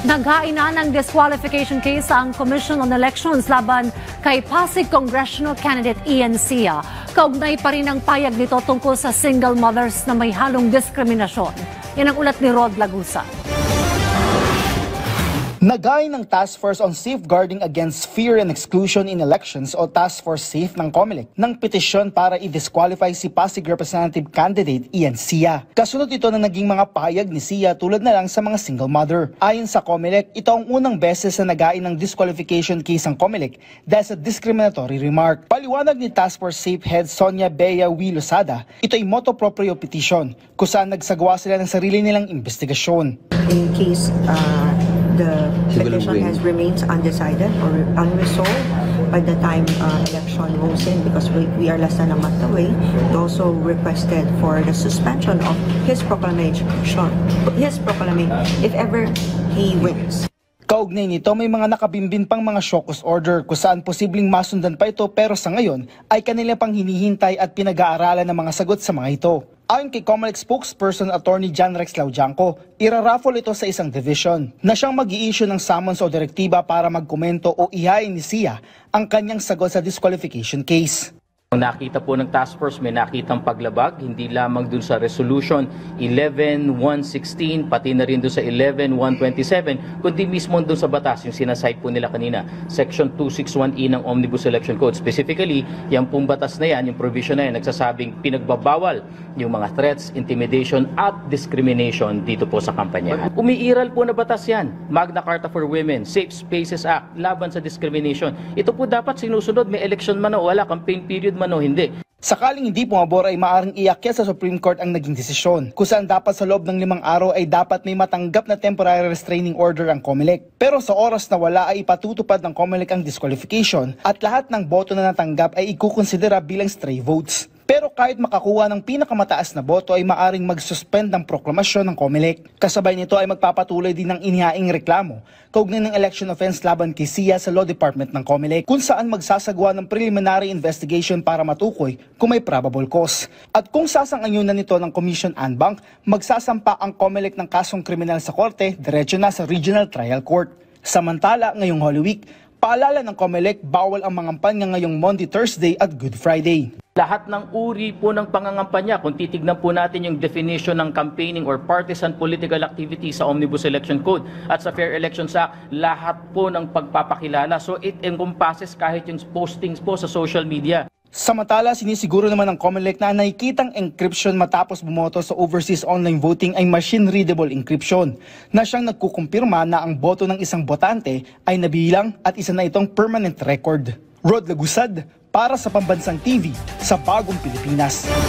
Naghain na ng disqualification case ang Commission on Elections laban kay Pasig Congressional Candidate Ian Sia. Kaugnay pa rin ang payag nito tungkol sa single mothers na may halong diskriminasyon. Yan ang ulat ni Rod Lagusa. Naghain ng Task Force on Safeguarding Against Fear and Exclusion in Elections o Task Force SAFE ng COMELEC ng petisyon para i-disqualify si Pasig Representative Candidate Ian Sia. Kasunod ito na naging mga payag ni Sia tulad na lang sa mga single mother. Ayon sa COMELEC, ito ang unang beses na naghain ng disqualification case ang COMELEC dahil sa discriminatory remark. Paliwanag ni Task Force SAFE Head Sonia Bea Losada, ito ay motu proprio petition kung saan nagsagawa sila ng sarili nilang investigasyon. In case the petition has remains undecided or unresolved by the time election rolls in, because we are less than a month away. We also requested for the suspension of his proclamation if ever he wins. Kaugnay nito, may mga nakabimbin pang mga show cause order kung saan posibleng masundan pa ito, pero sa ngayon ay kanila pang hinihintay at pinag-aaralan ng mga sagot sa mga ito. Ayon kay COMELEC spokesperson Attorney John Rex Laujanco, iraraffle ito sa isang division na siyang mag-i-issue ng summons o direktiba para magkomento o ihain ni Sia ang kanyang sagot sa disqualification case. Nakita po ng task force, may nakitang paglabag, hindi lamang dun sa resolution 11-116, pati na rin dun sa 11-127, kundi mismo dun sa batas, yung sinasite po nila kanina, Section 261E ng Omnibus Election Code. Specifically, yung pong batas na yan, yung provision na yan, nagsasabing pinagbabawal yung mga threats, intimidation at discrimination dito po sa kampanya. Umiiral po na batas yan, Magna Carta for Women, Safe Spaces Act, laban sa discrimination. Ito po dapat sinusunod, may election man o wala, campaign period man o hindi. Sakaling hindi pumabor ay maaaring iakyat sa Supreme Court ang naging desisyon, kung saan dapat sa loob ng 5 araw ay dapat may matanggap na temporary restraining order ang COMELEC. Pero sa oras na wala ay ipatutupad ng COMELEC ang disqualification at lahat ng boto na natanggap ay ikukonsidera bilang stray votes. Pero kahit makakuha ng pinakamataas na boto ay maaring mag-suspend ng proklamasyon ng COMELEC. Kasabay nito ay magpapatuloy din ng inihaing reklamo kaugnay ng election offense laban kay Sia sa Law Department ng COMELEC, kung saan magsasagawa ng preliminary investigation para matukoy kung may probable cause. At kung sasang-ayunan nito ng Commission Anbanc, magsasampa ang COMELEC ng kasong kriminal sa korte, diretso na sa Regional Trial Court. Samantala, ngayong Holy Week, paalala ng COMELEC, bawal ang mangampanya ngayong Monday, Thursday at Good Friday. Lahat ng uri po ng pangangampanya, kung titignan po natin yung definition ng campaigning or partisan political activity sa Omnibus Election Code at sa Fair Elections Act, lahat po ng pagpapakilala. So it encompasses kahit yung postings po sa social media. Samantala, sinisiguro naman ng COMELEC na nakikitang encryption matapos bumoto sa overseas online voting ay machine-readable encryption na siyang nagkukumpirma na ang boto ng isang botante ay nabilang at isa na itong permanent record. Rod Lagusad para sa Pambansang TV sa Bagong Pilipinas.